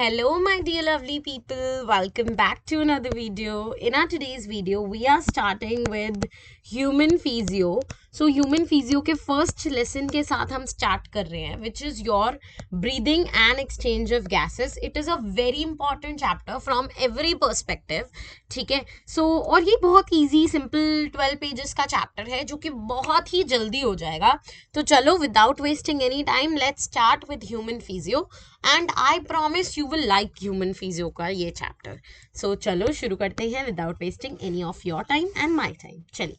Hello my dear lovely people, welcome back to another video. In our today's video, we are starting with human physio. So human physio के first lesson के साथ हम start कर रहे हैं, which is your breathing and exchange of gases. It is a very important chapter from every perspective. ठीक है, so और ये बहुत easy, simple 12 pages का chapter है जो कि बहुत ही जल्दी हो जाएगा. तो चलो without wasting any time, let's start with human physio. And I promise you will like human physio का ये चैप्टर. सो चलो शुरू करते हैं without wasting any of your time and my time. चलिए,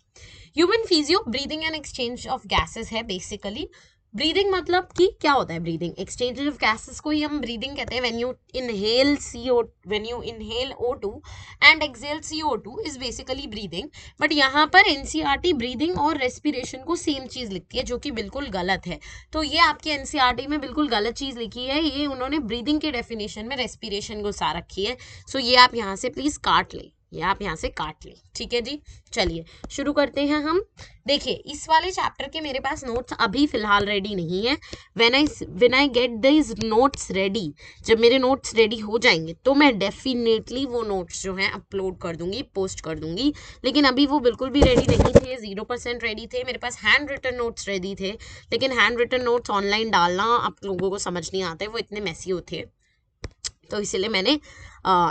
human physio breathing and exchange of gases है. Basically breathing मतलब कि क्या होता है ब्रीदिंग? एक्सचेंज ऑफ गैसेस को ही हम ब्रीदिंग कहते हैं. When you inhale O2 and exhale CO2 is basically breathing. But यहाँ पर एनसीईआरटी ब्रीदिंग और रेस्पिरेशन को सेम चीज लिखती है, जो कि बिल्कुल गलत है. तो ये आपकी एनसीईआरटी में बिल्कुल गलत चीज लिखी है. ये उन्होंने ब्रीदिंग के डेफिनेशन में रेस्पिरेशन को सा रखी है. सो ये आप यहाँ से प्लीज काट ले, ये आप यहाँ से काट लें. ठीक है जी, चलिए शुरू करते हैं हम. देखिए, इस वाले चैप्टर के मेरे पास नोट्स अभी फिलहाल रेडी नहीं है. When I get this notes ready, जब मेरे नोट्स रेडी हो जाएंगे तो मैं डेफिनेटली वो नोट्स जो हैं अपलोड कर दूंगी, पोस्ट कर दूंगी. लेकिन अभी वो बिल्कुल भी रेडी नहीं थे, 0% रेडी थे. मेरे पास हैंड रिटन नोट्स रेडी थे, लेकिन हैंड रिटन नोट्स ऑनलाइन डालना आप लोगों को समझ नहीं आते, वो इतने मैसी होते हैं. तो इसलिए मैंने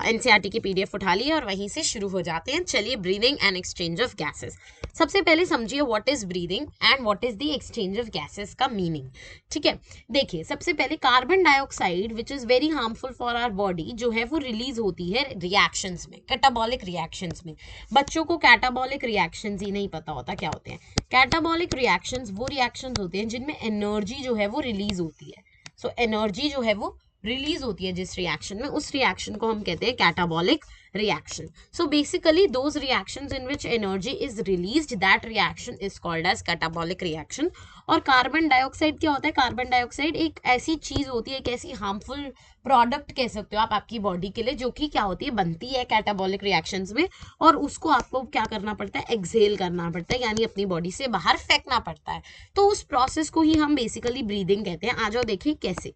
एनसीईआरटी की पीडीएफ उठा ली है और वहीं से शुरू हो जाते हैं. चलिए, breathing and exchange of gases. सबसे पहले समझिए what is breathing and what is the exchange of gases का मीनिंग. ठीक है, देखिए सबसे पहले carbon dioxide which is very harmful for our body जो है वो रिलीज होती है रिएक्शंस में, कैटाबॉलिक रिएक्शंस में. बच्चों को कैटाबॉलिक रिएक्शंस ही नहीं पता होता क्या होते हैं. कैटाबॉलिक रिएक्शंस वो रिएक्शंस होते हैं जिनमें एनर्जी जो है वो रिलीज होती है. सो एनर्जी जो है वो रिलीज होती है जिस रिएक्शन में, उस रिएक्शन को हम कहते हैं catabolic reaction. So basically those reactions in which energy is released, that reaction is called as catabolic reaction. और कार्बन डाइऑक्साइड क्या होता है? कार्बन डाइऑक्साइड एक ऐसी चीज होती है, एक ऐसी हार्मफुल प्रोडक्ट कह सकते हो आप आपकी बॉडी के लिए, जो कि क्या होती है, बनती है कैटाबॉलिक रिएक्शंस में, और उसको आपको क्या करना पड़ता है? एक्सहेल करना पड़ता है, यानी अपनी बॉडी से बाहर फेंकना पड़ता है. तो उस प्रोसेस को ही हम बेसिकली ब्रीदिंग कहते हैं. आ जाओ देखिए कैसे.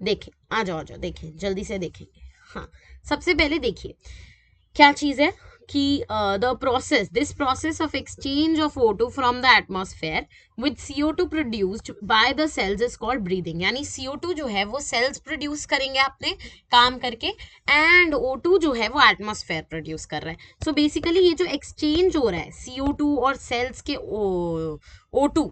देखिए, आ जाओ देखिए, जल्दी से देखेंगे. हाँ, सबसे पहले देखिए क्या चीज है कि this process of exchange of O2 from the atmosphere with CO2 produced by the cells is called breathing. यानी CO2 जो है वो सेल्स प्रोड्यूस करेंगे अपने काम करके, एंड O2 जो है वो एटमॉस्फेयर प्रोड्यूस कर रहा है. सो बेसिकली ये जो एक्सचेंज हो रहा है CO2 और सेल्स के O2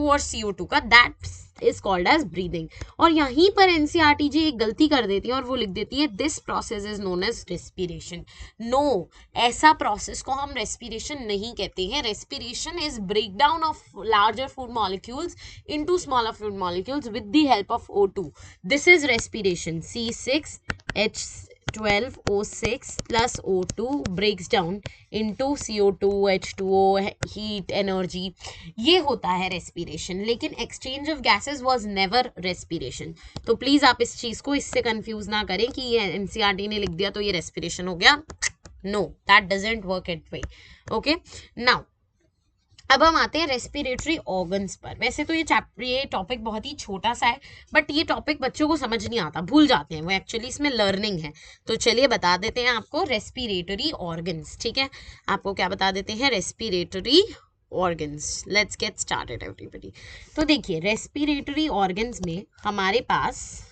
और CO2 का, that is called as breathing. और यहीं पर एनसीईआरटी जी एक गलती कर देती है और वो लिख देती है this process is known as respiration. No, ऐसा प्रोसेस को हम रेस्पिरेशन नहीं कहते हैं. Respiration is breakdown of larger food molecules into smaller food molecules with the help of O2. This is respiration. C6H12O6 plus O2 breaks down into CO2, H2O, heat, energy. ये होता है respiration. लेकिन exchange of gases was never respiration. तो please आप इस चीज को इससे कंफ्यूज ना करें कि ये एनसीईआरटी ने लिख दिया तो ये रेस्पिरेशन हो गया. No, that doesn't work it way. Okay, now अब हम आते हैं रेस्पिरेटरी ऑर्गन्स पर. वैसे तो ये टॉपिक बहुत ही छोटा सा है, बट ये टॉपिक बच्चों को समझ नहीं आता, भूल जाते हैं वो. एक्चुअली इसमें लर्निंग है. तो चलिए बता देते हैं आपको रेस्पिरेटरी ऑर्गन्स. ठीक है, आपको क्या बता देते हैं? Respiratory organs. Let's get started everybody. तो देखिए, रेस्पिरेटरी ऑर्गन्स में हमारे पास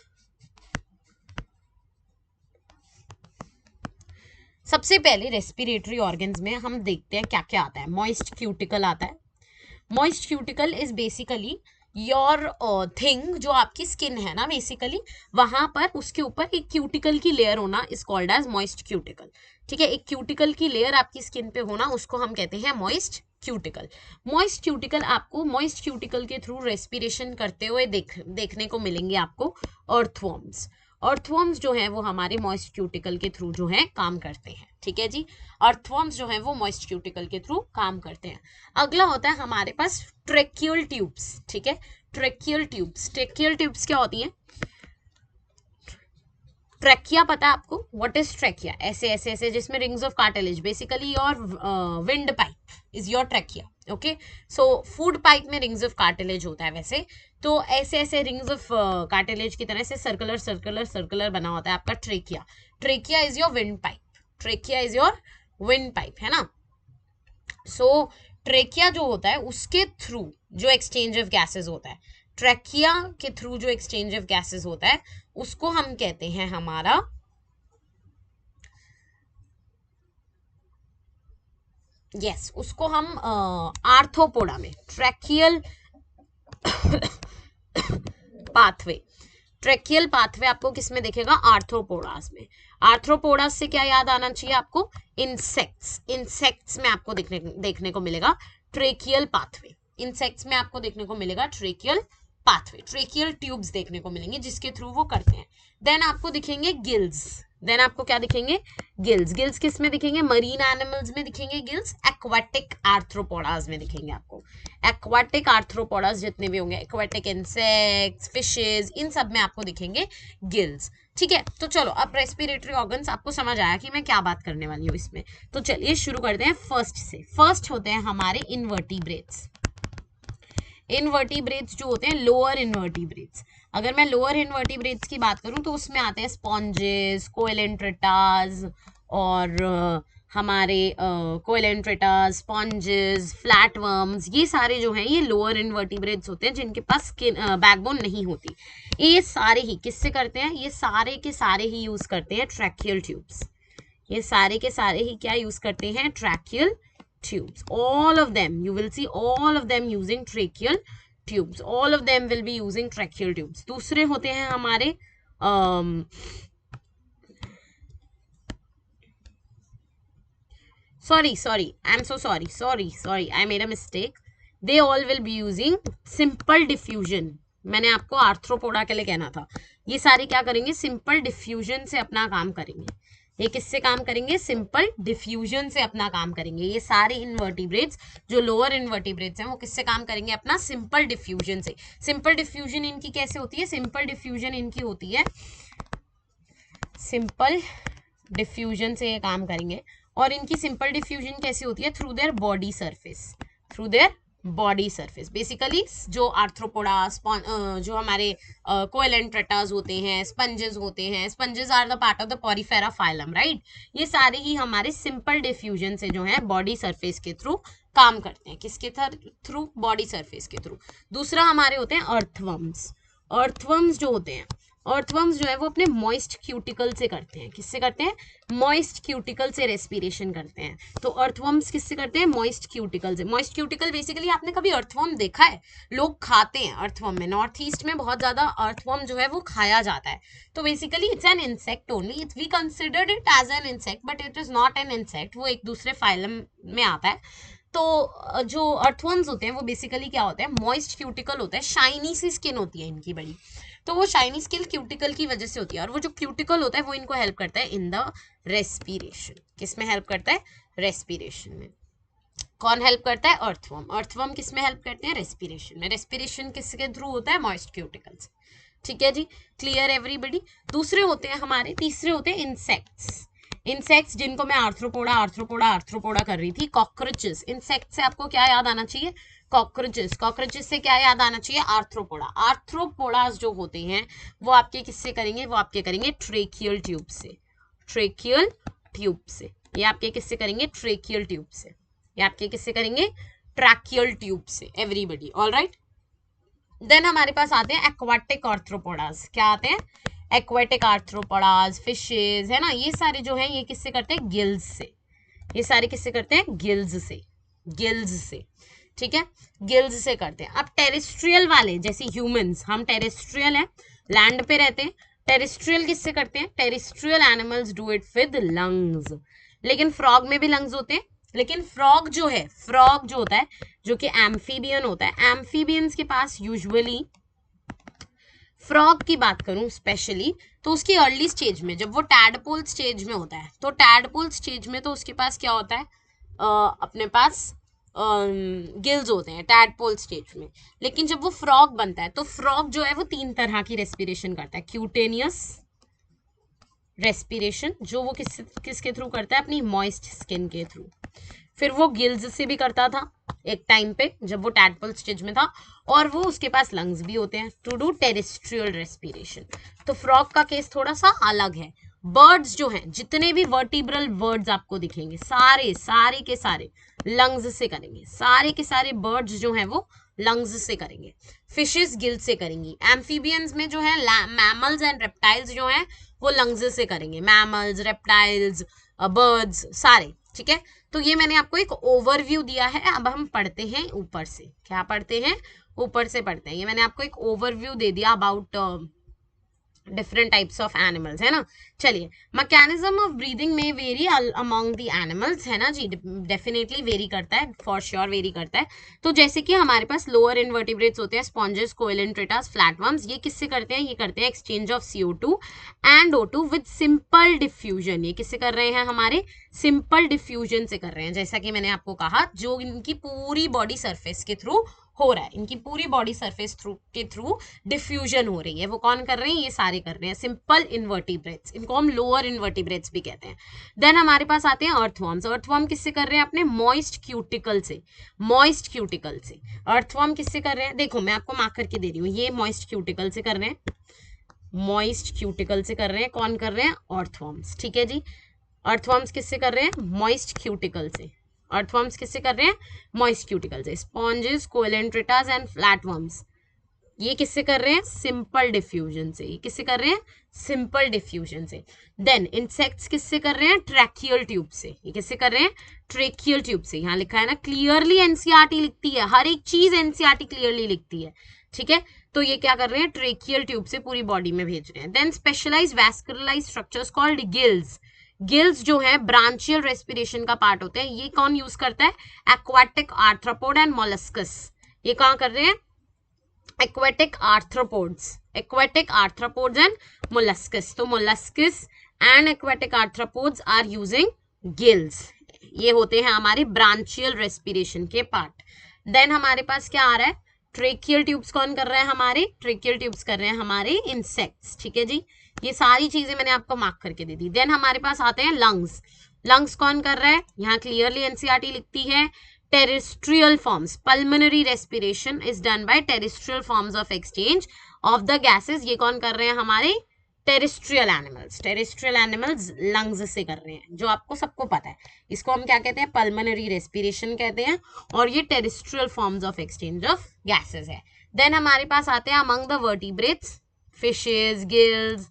सबसे पहले रेस्पिरेटरी ऑर्गन्स में हम देखते हैं क्या क्या आता है. मॉइस्ट क्यूटिकल आता है. Moist cuticle is basically your thing, जो आपकी स्किन है ना, बेसिकली वहां पर उसके ऊपर एक क्यूटिकल की लेयर होना is called as moist cuticle. ठीक है, एक क्यूटिकल की लेयर आपकी स्किन पे होना, उसको हम कहते हैं मॉइस्ट क्यूटिकल. मॉइस्ट क्यूटिकल आपको मॉइस्ट क्यूटिकल के थ्रू रेस्पिरेशन करते हुए देखने को मिलेंगे आपको अर्थवॉर्म्स. अर्थवॉर्म्स जो है वो हमारे मॉइस्ट क्यूटिकल के थ्रू जो है काम करते हैं. ठीक है जी, अर्थवॉर्म्स जो है वो मॉइस्ट क्यूटिकल के थ्रू काम करते हैं. अगला होता है हमारे पास ट्रेक्यूल ट्यूब्स. ठीक है, ट्रेक्यूल ट्यूब्स. ट्रेक्यूल ट्यूब्स क्या होती हैं? ट्रेकिया पता है आपको? What is trachea? ऐसे ऐसे ऐसे जिसमें rings of cartilage, basically your wind pipe is your trachea. Okay. So food pipe में रिंग्स ऑफ कार्टिलेज होता है वैसे, तो ऐसे ऐसे रिंग्स ऑफ कार्टिलेज की तरह से सर्कुलर सर्कुलर सर्कुलर बना होता है आपका trachea. Trachea is your wind pipe, trachea is your wind pipe, है ना। सो ट्रेकिया जो होता है उसके थ्रू जो एक्सचेंज ऑफ गैसेस होता है, ट्रेकिया के थ्रू जो एक्सचेंज ऑफ गैसेस होता है उसको हम कहते हैं हमारा उसको हम आर्थ्रोपोडा में ट्रैकियल पाथवे, ट्रैकियल पाथवे आपको किसमें दिखेगा, आर्थ्रोपोडास में। आर्थ्रोपोडास से क्या याद आना चाहिए आपको, इंसेक्ट्स, इंसेक्ट्स में आपको देखने को मिलेगा ट्रेकियल पाथवे, इंसेक्ट्स में आपको देखने को मिलेगा ट्रेकियल पाथवे, ट्रेकियल ट्यूब्स देखने को मिलेंगे जिसके थ्रू वो करते हैं। देन आपको दिखेंगे गिल्स, देन आपको क्या दिखेंगे, गिल्स। गिल्स किस में दिखेंगे, मरीन एनिमल्स में दिखेंगे गिल्स, एक्वाटिक आर्थ्रोपोडास में दिखेंगे आपको। एक्वाटिक आर्थ्रोपोडास जितने भी होंगे, एक्वाटिक इंसेक्ट्स, फिशेज, इन सब में आपको दिखेंगे गिल्स। ठीक है, तो चलो अब रेस्पिरेटरी ऑर्गन्स आपको समझ आया कि मैं क्या बात करने वाली हूँ इसमें। तो चलिए शुरू करते हैं फर्स्ट से। फर्स्ट होते हैं हमारे इनवर्टिब्रेट्स। इनवर्टिब्रेट्स जो होते हैं लोअर इनवर्टिब्रेट्स। अगर मैं लोअर इनवर्टिब्रेट्स की बात करूं तो उसमें आते हैं स्पॉन्जेस, कोएलेंट्रेटास और हमारे कोएलेंट्रेटास, स्पॉन्जेस, फ्लैटवर्म्स, ये सारे जो हैं ये लोअर इनवर्टिब्रेट्स होते हैं जिनके पास बैकबोन नहीं होती। ये सारे ही किससे करते हैं, ये सारे के सारे ही यूज करते हैं ट्रैकियल ट्यूब्स। ये सारे के सारे ही क्या यूज करते हैं, tracheal tubes. All of them, you will see all of them using tracheal tubes. All of them will be using tracheal tubes. दूसरे होते हैं हमारे sorry, I'm so sorry, I made a mistake. They all will be using simple diffusion. मैंने आपको arthropoda के लिए कहना था। ये सारे क्या करेंगे, सिंपल डिफ्यूजन से अपना काम करेंगे। ये किससे काम करेंगे, सिंपल डिफ्यूजन से अपना काम करेंगे। ये सारे इनवर्टिब्रेट्स जो लोअर इनवर्टिब्रेट्स हैं वो किससे काम करेंगे, अपना सिंपल डिफ्यूजन से। सिंपल डिफ्यूजन इनकी कैसे होती है, सिंपल डिफ्यूजन इनकी होती है, सिंपल डिफ्यूजन से ये काम करेंगे। और इनकी सिंपल डिफ्यूजन कैसे होती है, through their body surface, through their body surface. Basically जो आर्थ्रोपोडा, जो हमारे कोएलेंट्रेटास होते हैं, स्पंजेस होते हैं, sponges are the part of the porifera phylum, right. ये सारे ही हमारे सिंपल डिफ्यूजन से जो है बॉडी सरफेस के थ्रू काम करते हैं। किसके थ्रू, बॉडी सरफेस के थ्रू। दूसरा हमारे होते हैं अर्थवर्म्स। अर्थवर्म्स जो होते हैं, अर्थवर्म्स जो है वो अपने मॉइस्ट क्यूटिकल से करते हैं। किससे करते हैं, मॉइस्ट क्यूटिकल से रेस्पिरेशन करते हैं। तो अर्थवर्म्स किससे करते हैं, मॉइस्ट क्यूटिकल से। मॉइस्ट क्यूटिकल बेसिकली आपने कभी अर्थवर्म देखा है, लोग खाते हैं अर्थवर्म में। नॉर्थ ईस्ट में बहुत ज्यादा अर्थवर्म जो है वो खाया जाता है। तो basically it's an insect only, we considered it as an insect but it is not an insect, वो एक दूसरे फाइलम में आता है। तो जो अर्थवर्म्स होते हैं वो बेसिकली क्या होता है, मॉइस्ट क्यूटिकल होता है, शाइनी सी स्किन होती है इनकी बड़ी। तो वो शाइनी स्किन क्यूटिकल की वजह से होती है, और वो जो क्यूटिकल होता है वो इनको हेल्प करता है इन द रेस्पिरेशन। किस में हेल्प करता है, रेस्पिरेशन में। कौन हेल्प करता है, अर्थवर्म। अर्थवर्म किस में हेल्प करते हैं, रेस्पिरेशन में। रेस्पिरेशन किसके थ्रू होता है, मॉइस्ट क्यूटिकल से। ठीक है जी, क्लियर एवरीबडी। दूसरे होते हैं हमारे, तीसरे होते हैं इंसेक्ट्स। इंसेक्ट्स जिनको मैं आर्थ्रोपोडा कर रही थी, कॉकरोचेस। इंसेक्ट से आपको क्या याद आना चाहिए, कॉकरोचेस। कॉकरोचेस से क्या याद आना चाहिए, आर्थ्रोपोडा। आर्थ्रोपोडास जो होते हैं वो आपके किससे करेंगे, वो आपके करेंगे ट्रेकियल ट्यूब से, ट्रेकियल ट्यूब से। ये आपके किससे करेंगे, ट्रेकियल ट्यूब से। ये आपके किससे करेंगे, ट्रैकियल ट्यूब से। Everybody all right. देन हमारे पास आते हैं एक्वाटिक आर्थ्रोपोडास। क्या आते हैं, एक्वाटिक आर्थ्रोपोडास, फिशेज, है ना। ये सारे जो हैं ये किससे करते हैं, गिल्स से। ये सारे किससे करते हैं, गिल्स से, गिल्स से। ठीक है, गिल्स से करते हैं। अब टेरेस्ट्रियल वाले जैसे ह्यूमंस, हम टेरेस्ट्रियल हैं, लैंड पे रहते हैं। टेरेस्ट्रियल किससे करते हैं, terrestrial animals do it with lungs. लेकिन फ्रॉग में भी लंग्स होते हैं। लेकिन फ्रॉग जो है, फ्रॉग जो होता है जो कि एम्फीबियन होता है, एम्फीबियंस के पास यूजुअली, फ्रॉग की बात करूं स्पेशली तो उसकी अर्ली स्टेज में, जब वो टैडपोल स्टेज में होता है, तो टैडपोल स्टेज में तो उसके पास क्या होता है, अपने पास गिल्स होते हैं टैडपोल स्टेज में। लेकिन जब वो फ्रॉग बनता है तो फ्रॉग जो है वो 3 तरह की रेस्पिरेशन करता है। क्यूटेनियस रेस्पिरेशन जो वो किसके थ्रू करता है, अपनी मॉइस्ट स्किन के थ्रू। फिर वो गिल्स से भी करता था, एक टाइम पे जब वो टैडपोल स्टेज में था, और वो उसके पास लंग्स भी होते हैं टू डू टेरेस्ट्रियल रेस्पिरेशन। तो फ्रॉग का केस थोड़ा सा अलग है। बर्ड्स जो हैं, जितने भी वर्टिब्रल बर्ड्स आपको दिखेंगे, सारे के सारे लंग्स से करेंगे। सारे के सारे बर्ड्स जो हैं वो लंग्स से करेंगे। फिशेस गिल से करेंगी। एम्फीबियंस में जो है मैमल्स एंड रेप्टाइल्स जो हैं वो लंग्स से करेंगे। मैमल्स, रेप्टाइल्स, बर्ड्स सारे, ठीक है। तो ये मैंने आपको एक ओवरव्यू दिया है। अब हम पढ़ते हैं ऊपर से। क्या पढ़ते हैं? ऊपर से पढ़ते हैं। ये मैंने आपको एक ओवरव्यू दे दिया about different types of animals, है ना। चलिए, मैकेनिज्म ऑफ ब्रीदिंग में वेरी अमॉन्ग द एनिमल्स, है ना जी, डेफिनेटली वेरी करता है, फॉर श्योर वेरी करता है। तो जैसे कि हमारे पास लोअर इनवर्टिब्रेट्स होते हैं, स्पॉन्जेस, कोइलेंट्रेटास, फ्लैटवर्म्स, ये किससे करते हैं? ये करते हैं exchange of CO2 and O2 with simple diffusion. ये किससे कर रहे हैं? हमारे सिंपल डिफ्यूजन से कर रहे हैं। जैसा कि मैंने आपको कहा, जो इनकी पूरी बॉडी सरफेस के थ्रू हो रहा है, इनकी पूरी बॉडी सरफेस के थ्रू डिफ्यूजन हो रही है। वो कौन कर रहे हैं? ये सारे कर रहे हैं सिंपल इनवर्टिब्रेट्स। इनको हम लोअर इनवर्टिब्रेट्स भी कहते हैं। देन हमारे पास आते हैं अर्थवर्म्स। अर्थवर्म किससे कर रहे हैं? अपने मॉइस्ट क्यूटिकल से। मॉइस्ट क्यूटिकल से अर्थवर्म किससे कर रहे हैं? देखो, मैं आपको मार्क करके दे रही हूँ। ये मॉइस्ट क्यूटिकल से कर रहे हैं, मॉइस्ट क्यूटिकल से कर रहे हैं। कौन कर रहे हैं? अर्थवर्म्स, ठीक है जी। अर्थवर्म्स किससे कर रहे हैं? मॉइस्ट क्यूटिकल से। अर्थवर्म्स किससे कर रहे हैं? मॉइस्ट क्यूटिकल से। स्पॉन्जेस, कोइलेंट्रेटास एंड फ्लैटवर्म्स, ये किससे कर रहे हैं? सिंपल डिफ्यूजन से। ये किससे कर रहे हैं? सिंपल डिफ्यूजन से। देन इंसेक्ट्स किससे कर रहे हैं? ट्रैकियल ट्यूब से। ये किससे कर रहे हैं? ट्रैकियल ट्यूब से। यहाँ लिखा है ना, क्लियरली एनसीईआरटी लिखती है, हर एक चीज एनसीईआरटी क्लियरली लिखती है, ठीक है। तो ये क्या कर रहे हैं? ट्रैकियल ट्यूब से पूरी बॉडी में भेज रहे हैं। Then specialised vascularised structures called gills. Gills जो है ब्रांचियल रेस्पिरेशन का पार्ट होते हैं। ये कौन यूज करता है? Aquatic arthropod and molluscs. ये कहाँ कर रहे हैं? Aquatic arthropods, aquatic arthropods and molluscs. तो molluscs and aquatic arthropods are using gills. ये होते हैं हमारे ब्रांचियल रेस्पिरेशन के पार्ट। देन हमारे पास क्या आ रहा है? ट्रेकियल ट्यूब्स कौन कर रहा है? हमारे ट्रेकियल ट्यूब्स कर रहे हैं हमारे इंसेक्ट्स, ठीक है जी। ये सारी चीजें मैंने आपको मार्क करके दे दी। देन हमारे पास आते हैं लंग्स। लंग्स कौन कर रहा है? यहाँ क्लियरली एनसीईआरटी लिखती है, terrestrial forms. Pulmonary respiration is done by terrestrial forms of exchange of the gases. ये कौन कर रहे हैं? हमारे terrestrial animals. Terrestrial animals lungs से कर रहे हैं, जो आपको सबको पता है। इसको हम क्या कहते हैं? पल्मोनरी रेस्पिरेशन कहते हैं। और ये terrestrial forms of exchange of gases है। देन हमारे पास आते हैं among the vertebrates, fishes, gills,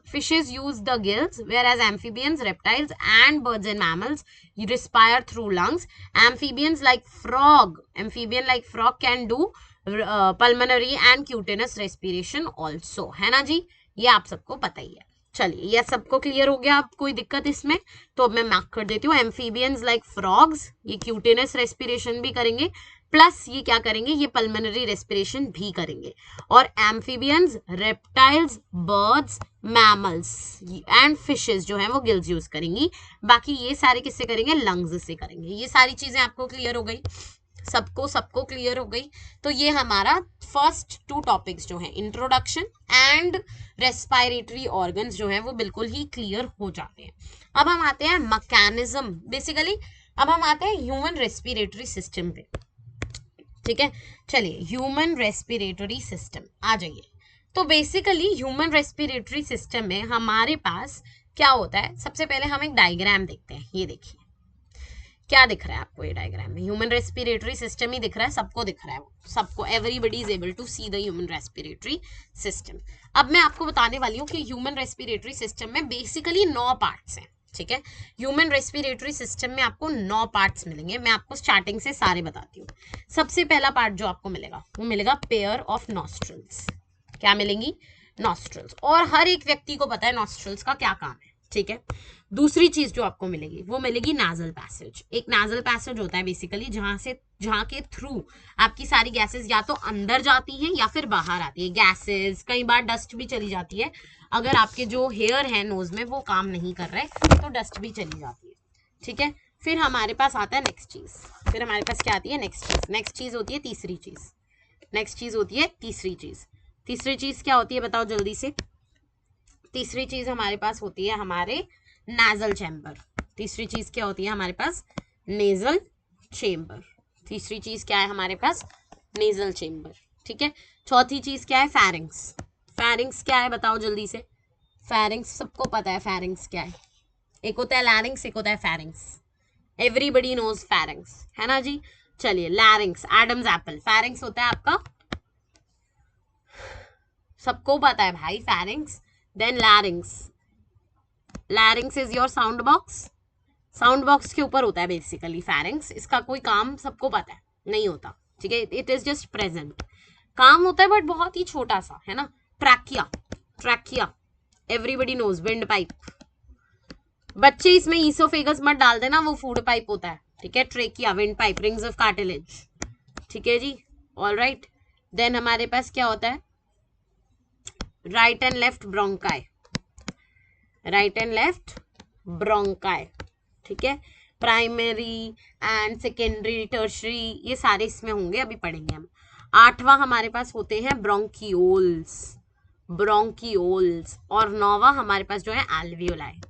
fishes use the gills, whereas amphibians, reptiles and birds and mammals respire through lungs. Amphibian like frog can do pulmonary and cutaneous respiration also, है ना जी। ये आप सबको पता ही है। चलिए, ये सबको क्लियर हो गया? अब कोई दिक्कत इसमें? तो अब मैं मार्क कर देती हूँ। एम्फीबियंस लाइक फ्रॉग्स, ये क्यूटेनस रेस्पिरेशन भी करेंगे, प्लस ये क्या करेंगे? ये पल्मोनरी रेस्पिरेशन भी करेंगे। और amphibians, reptiles, birds, mammals and fishes जो है वो गिल्स यूज करेंगी। बाकी ये सारे किससे करेंगे? लंग्स से करेंगे। ये सारी चीजें आपको क्लियर हो गई? सबको क्लियर हो गई? तो ये हमारा फर्स्ट 2 टॉपिक्स जो है, इंट्रोडक्शन एंड रेस्पिरेटरी ऑर्गन्स जो है वो बिल्कुल ही क्लियर हो जाते हैं। अब हम आते हैं मैकेनिज्म, बेसिकली अब हम आते हैं ह्यूमन रेस्पिरेटरी सिस्टम पे, ठीक है। चलिए, ह्यूमन रेस्पिरेटरी सिस्टम आ जाइए। तो बेसिकली ह्यूमन रेस्पिरेटरी सिस्टम में हमारे पास क्या होता है? सबसे पहले हम एक डायग्राम देखते हैं। ये देखिए, क्या दिख रहा है आपको? ये डायग्राम में ह्यूमन रेस्पिरेटरी सिस्टम ही दिख रहा है, सबको दिख रहा है, सबको, everybody is able to see the human respiratory system. अब मैं आपको बताने वाली हूँ कि ह्यूमन रेस्पिरेटरी सिस्टम में बेसिकली 9 पार्ट्स हैं, ठीक है। ह्यूमन रेस्पिरेटरी सिस्टम में आपको 9 पार्ट्स मिलेंगे। मैं आपको स्टार्टिंग से सारे बताती हूँ। सबसे पहला पार्ट जो आपको मिलेगा वो मिलेगा पेयर ऑफ नॉस्ट्रल्स। क्या मिलेंगी? नॉस्ट्रल्स। और हर एक व्यक्ति को पता है नॉस्ट्रल्स का क्या काम है, ठीक है। दूसरी चीज जो आपको मिलेगी वो मिलेगी नाजल पैसेज। एक नाजल पैसेज होता है बेसिकली जहां के थ्रू आपकी सारी गैसेस या तो अंदर जाती हैं या फिर बाहर आती है। गैसेस, कई बार डस्ट भी चली जाती है। अगर आपके जो हेयर है नोज में वो काम नहीं कर रहे तो डस्ट भी चली जाती है, ठीक है। फिर हमारे पास आता है नेक्स्ट चीज। फिर हमारे पास क्या आती है? नेक्स्ट चीज होती है तीसरी चीज। नेक्स्ट चीज होती है तीसरी चीज। तीसरी चीज क्या होती है बताओ जल्दी से? तीसरी चीज हमारे पास होती है हमारे नेजल चैम्बर। तीसरी चीज क्या होती है हमारे पास? Nasal chamber. तीसरी चीज क्या है हमारे पास? Nasal chamber. ठीक है, चौथी चीज क्या है? फेरिंग्स। फेरिंग्स क्या है बताओ जल्दी से? फेरिंग्स सबको पता है फेरिंग्स क्या है। एक होता है लैरिंग्स, एक होता है फेरिंग्स। एवरीबडी नोज फेरिंग्स, है ना जी। चलिए, लैरिंग्स, एडम्स एप्पल। फेरिंग्स होता है आपका, सबको पता है भाई, pharynx. Then larynx. Larynx is your sound box. Sound box के ऊपर होता है बेसिकली फेरिंग्स। इसका कोई काम सबको पता है नहीं होता, ठीक है, इट इज जस्ट प्रेजेंट। काम होता है बट बहुत ही छोटा सा, है ना। Trachea, trachea everybody knows, wind pipe. बच्चे इसमें ईसोफेगस मत डाल देना, वो फूड पाइप होता है, ठीक है। Trachea, wind pipe, rings of cartilage, ठीक है जी, ऑल राइट। देन हमारे पास क्या होता है? Right and left bronchi, right and left bronchi, ठीक है। प्राइमरी एंड सेकेंडरी, टर्शरी, ये सारे इसमें होंगे, अभी पढ़ेंगे हम। आठवां हमारे पास होते हैं ब्रोंकियोल्स, ब्रोंकियोल्स। और नौवां हमारे पास जो है एल्वियोलाई,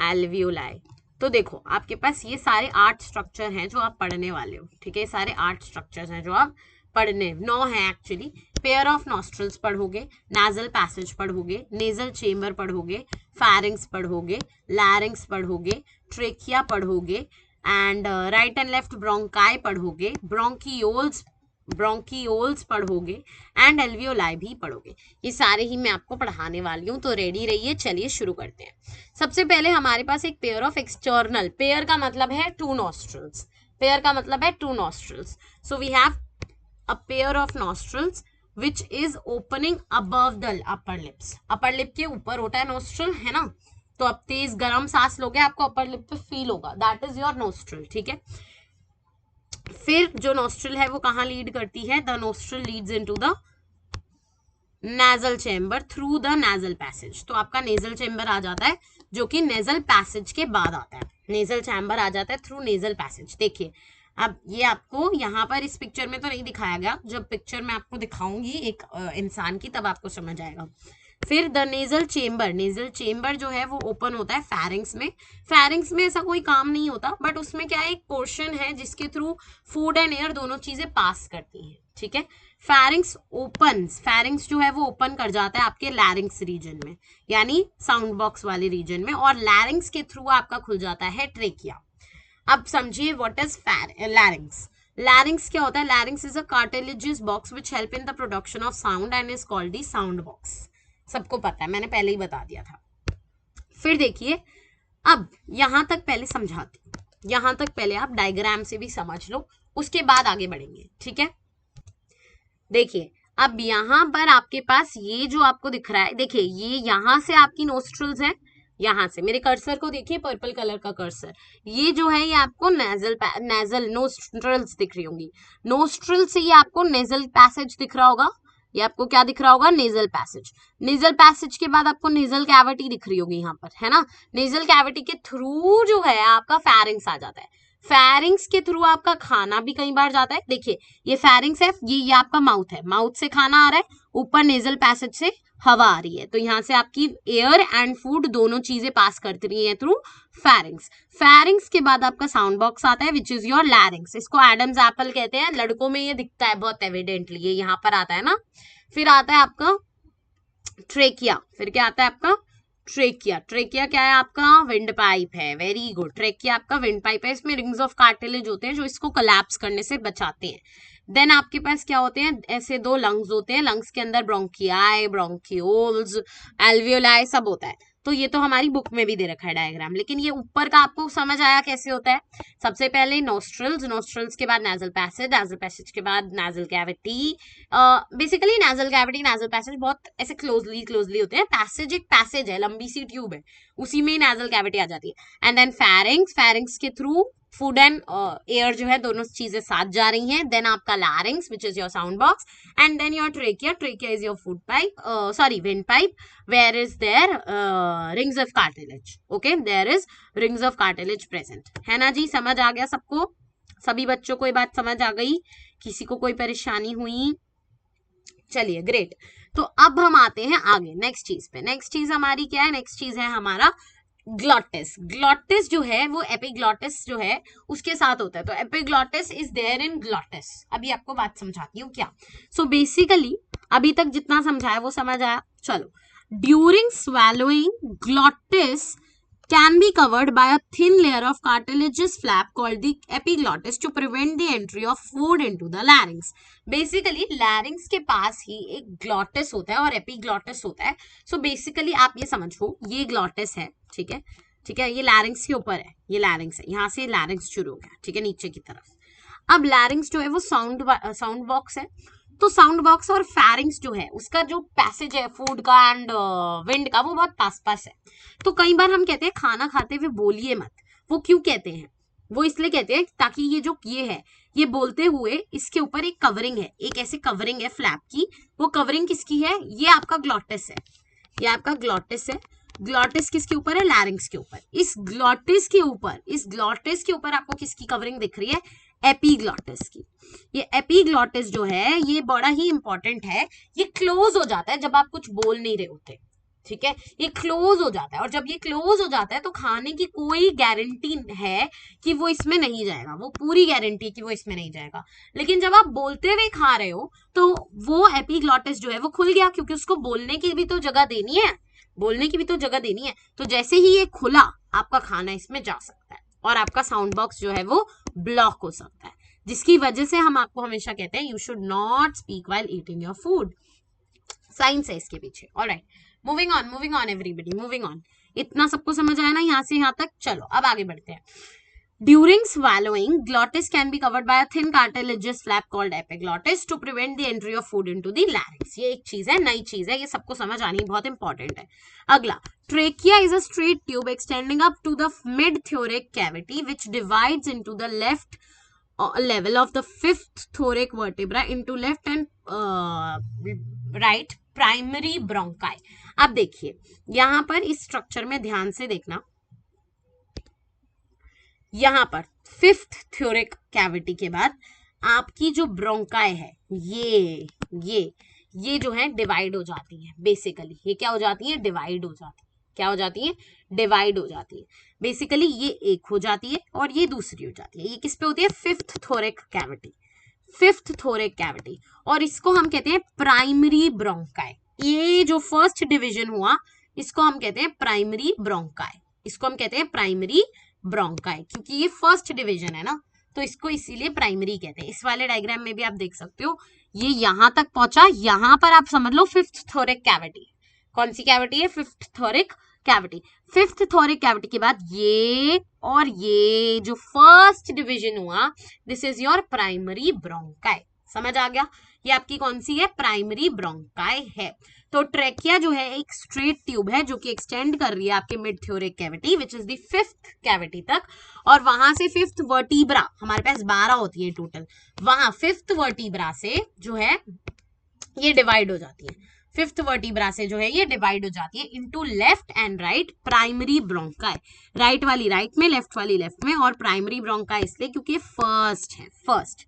एल्वियोलाई। तो देखो आपके पास ये सारे 8 स्ट्रक्चर हैं जो आप पढ़ने वाले हो, ठीक है। ये सारे 8 स्ट्रक्चर्स हैं जो आप पढ़ने, 9 है एक्चुअली। पेयर ऑफ नॉस्ट्रल्स पढ़ोगे, नाजल पैसेज पढ़ोगे, नेजल चेम्बर पढ़ोगे, फेरिंग्स पढ़ोगे, लैरिंग्स पढ़ोगे, ट्रेकिया पढ़ोगे, and right and left bronchi पढ़ोगे, ब्रोंकियोल्स, ब्रोंकियोल्स पढ़ोगे, एंड एल्वियोलाई भी पढ़ोगे। ये सारे ही मैं आपको पढ़ाने वाली हूँ, तो रेडी रहिए। चलिए शुरू करते हैं। सबसे पहले हमारे पास एक पेयर ऑफ एक्सटर्नल, पेयर का मतलब है 2 नॉस्ट्रल्स, पेयर का मतलब है 2 nostrils. So we have a pair of nostrils which is opening above the upper lips. Upper lip के ऊपर होता है नोस्ट्रल, है ना। तो अब तेज गरम सांस लोगे, आपको अपर लिप पे फील होगा, दैट इज योर नोस्ट्रल, ठीक है। फिर जो नोस्ट्रल है वो कहाँ लीड करती है? The nostril Leeds into the nasal chamber through the nasal passage. तो आपका नेजल चेम्बर आ जाता है, जो कि नेजल पैसेज के बाद आता है। नेजल चैम्बर आ जाता है थ्रू नेजल पैसेज। देखिए अब ये आपको यहाँ पर इस पिक्चर में तो नहीं दिखाया गया, जब पिक्चर में आपको दिखाऊंगी एक इंसान की, तब आपको समझ आएगा। फिर the nasal chamber, nasal chamber जो है वो ओपन होता है फेरिंग्स में। फेरिंग्स में ऐसा कोई काम नहीं होता, बट उसमें क्या है, एक पोर्शन है जिसके थ्रू फूड एंड एयर दोनों चीजें पास करती हैं, ठीक है। फेरिंग्स ओपन, फेरिंग्स जो है वो ओपन कर जाता है आपके लैरिंग्स रीजन में, यानी साउंड बॉक्स वाले रीजन में, और लैरिंग्स के थ्रू आपका खुल जाता है ट्रेकिया। अब समझिए व्हाट इज लैरिंग्स। लैरिंग्स क्या होता है? लैरिंग्स is a cartilaginous box which help in the production of sound and is called the sound box. सबको पता है, मैंने पहले ही बता दिया था। फिर देखिए, अब यहां तक पहले समझाती हूँ, यहां तक पहले आप डायग्राम से भी समझ लो, उसके बाद आगे बढ़ेंगे, ठीक है। देखिए अब यहां पर आपके पास ये जो आपको दिख रहा है, देखिए ये यहां से आपकी नोस्ट्रल्स है, यहां से मेरे कर्सर को देखिए, पर्पल कलर का कर्सर, ये जो है ये आपको नेजल नोस्ट्रल्स दिख रही होंगी। नोस्ट्रल से ये आपको नेजल पैसेज दिख रहा होगा, ये आपको क्या दिख रहा होगा? Nasal passage. नेजल पैसेज के बाद आपको नेजल कैविटी दिख रही होगी यहाँ पर, है ना। नेजल कैविटी के थ्रू जो है आपका फेरिंग्स आ जाता है। फेरिंग्स के थ्रू आपका खाना भी कई बार जाता है। देखिए ये फेरिंग्स है, ये आपका माउथ है, माउथ से खाना आ रहा है, ऊपर नेजल पैसेज से हवा आ रही है, तो यहाँ से आपकी एयर एंड फूड दोनों चीजें पास करती रही है थ्रू फेरिंग्स। फेरिंग्स के बाद आपका साउंड बॉक्स आता है विच इज योर लैरिंग्स। इसको एडम्स एप्पल कहते हैं, लड़कों में ये दिखता है बहुत एविडेंटली, ये यहाँ पर आता है ना। फिर आता है आपका ट्रेकिया, फिर क्या आता है आपका? ट्रेकिया। ट्रेकिया क्या है आपका? विंड पाइप है, वेरी गुड। ट्रेकिया आपका विंड पाइप है, इसमें रिंग्स ऑफ कार्टिलेज होते हैं जो इसको कोलैप्स करने से बचाते हैं। देन आपके पास क्या होते हैं? ऐसे 2 लंग्स होते हैं, लंग्स के अंदर ब्रोंकियाई, ब्रोंकियोल्स, एल्वियोलाई सब होता है। तो ये तो हमारी बुक में भी दे रखा है डायग्राम, लेकिन ये ऊपर का आपको समझ आया कैसे होता है? सबसे पहले नोस्ट्रल्स, नोस्ट्रल्स के बाद नेजल पैसेज, नेजल पैसेज के बाद nasal cavity. Basically nasal cavity, nasal passage बहुत ऐसे क्लोजली होते हैं। पैसेज एक पैसेज है, लंबी सी ट्यूब है, उसी में नेजल कैविटी आ जाती है। एंड देन फेरिंग्स, फेरिंग्स के थ्रू फूड एंड एयर जो है दोनों चीजें साथ जा रही हैं। देन आपका larynx which is your sound box, and then your trachea, trachea is your food pipe, sorry wind pipe, where is there rings of cartilage, okay, there is rings of cartilage present, है ना जी। समझ आ गया सबको? सभी बच्चों को ये बात समझ आ गई? किसी को कोई परेशानी हुई? चलिए ग्रेट। तो अब हम आते हैं आगे नेक्स्ट चीज पे। नेक्स्ट चीज हमारी क्या है? नेक्स्ट चीज है हमारा ग्लॉटिस, ग्लॉटिस जो है वो एपिग्लॉटिस जो है उसके साथ होता है, तो epiglottis is there in glottis. अभी आपको बात समझाती हूँ क्या। सो बेसिकली अभी तक जितना समझाया वो समझ आया। चलो, during swallowing glottis can be covered by a thin layer of cartilaginous flap called the epiglottis to prevent the entry of food into the larynx. Basically लैरिंग्स के पास ही एक ग्लॉटिस होता है और एपिग्लॉटिस होता है। सो बेसिकली आप ये समझो, ये ग्लॉटिस है, ठीक है, ठीक है, ये लैरिंग्स के ऊपर है, ये लैरिंग्स है, यहाँ से लैरिंग्स शुरू हो गया, ठीक है, नीचे की तरफ। अब लैरिंग्स जो है वो साउंड बॉक्स है, तो साउंड बॉक्स और फैरिंग्स जो है उसका जो पैसेज है फूड का एंड विंड का वो बहुत पास पास है। तो कई बार हम कहते हैं खाना खाते हुए बोलिए मत। वो क्यों कहते हैं? वो इसलिए कहते हैं ताकि ये जो ये है, ये बोलते हुए इसके ऊपर एक कवरिंग है, एक ऐसे कवरिंग है फ्लैप की। वो कवरिंग किसकी है? ये आपका ग्लॉटिस है, ये आपका ग्लॉटिस है। ग्लॉटिस किसके ऊपर है? लैरिंग्स के ऊपर। इस ग्लॉटिस के ऊपर, इस ग्लॉटिस के ऊपर आपको किसकी कवरिंग दिख रही है? एपीग्लॉटिस की। ये एपीग्लॉटिस जो है ये बड़ा ही इंपॉर्टेंट है। ये क्लोज हो जाता है जब आप कुछ बोल नहीं रहे होते, ठीक है, ये क्लोज हो जाता है। और जब ये क्लोज हो जाता है तो खाने की कोई गारंटी है कि वो इसमें नहीं जाएगा, वो पूरी गारंटी कि वो इसमें नहीं जाएगा। लेकिन जब आप बोलते हुए खा रहे हो तो वो एपीग्लॉटिस जो है वो खुल गया, क्योंकि उसको बोलने की भी तो जगह देनी है, बोलने की भी तो जगह देनी है। तो जैसे ही ये खुला, आपका खाना इसमें जा सकता है और आपका साउंड बॉक्स जो है वो ब्लॉक हो सकता है, जिसकी वजह से हम आपको हमेशा कहते हैं you should not speak while eating your food. Science है इसके पीछे। Alright, moving on everybody, moving on. इतना सबको समझ आया ना यहाँ से यहाँ तक? चलो अब आगे बढ़ते हैं। During swallowing, glottis can be covered by a thin cartilaginous flap called epiglottis to prevent the entry of food into the larynx. ये एक चीज है, नई चीज है, ये सबको समझ आनी बहुत इंपॉर्टेंट है। अगला, trachea is a straight tube extending up to the mid-thoracic cavity which divides into the left level of the fifth thoracic vertebra into left and right primary bronchi. अब देखिए यहाँ पर इस स्ट्रक्चर में ध्यान से देखना, यहां पर फिफ्थ थ्योरिक कैविटी के बाद आपकी जो ब्रोंकाई है ये जो है डिवाइड हो जाती है। बेसिकली ये क्या हो जाती है? डिवाइड हो जाती है। क्या हो जाती है? डिवाइड हो जाती है। बेसिकली ये एक हो जाती है और ये दूसरी हो जाती है। ये किस पे होती है? फिफ्थ थोरिक कैविटी, फिफ्थ थोरिक कैविटी। और इसको हम कहते हैं प्राइमरी ब्रोंकाई। ये जो फर्स्ट डिविजन हुआ इसको हम कहते हैं प्राइमरी ब्रोंकाई, इसको हम कहते हैं प्राइमरी ब्रोंकाई, क्योंकि ये फर्स्ट डिवीजन है ना, तो इसको इसीलिए प्राइमरी कहते हैं। इस वाले डायग्राम में भी आप देख सकते हो, ये यहां तक पहुंचा, यहां पर आप समझ लो फिफ्थ थोरिक कैविटी। कौन सी कैविटी है? फिफ्थ थोरिक कैविटी। फिफ्थ थोरिक कैविटी के बाद ये और ये जो फर्स्ट डिवीजन हुआ, this is your primary bronchi. समझ आ गया? ये आपकी कौन सी है? प्राइमरी ब्रोंकाई है। तो ट्रेकिया जो है एक स्ट्रेट ट्यूब है जो कि एक्सटेंड कर रही है आपके mid thoracic cavity which is the fifth cavity तक, और वहां से फिफ्थ वर्टीब्रा, हमारे पास 12 होती है टोटल, वहां फिफ्थ वर्टीब्रा से जो है ये डिवाइड हो जाती है। फिफ्थ वर्टीब्रा से जो है ये डिवाइड हो जाती है into left and right primary bronchi. Right वाली राइट में, लेफ्ट वाली लेफ्ट में, और प्राइमरी ब्रोंकाई इसलिए क्योंकि फर्स्ट है, फर्स्ट।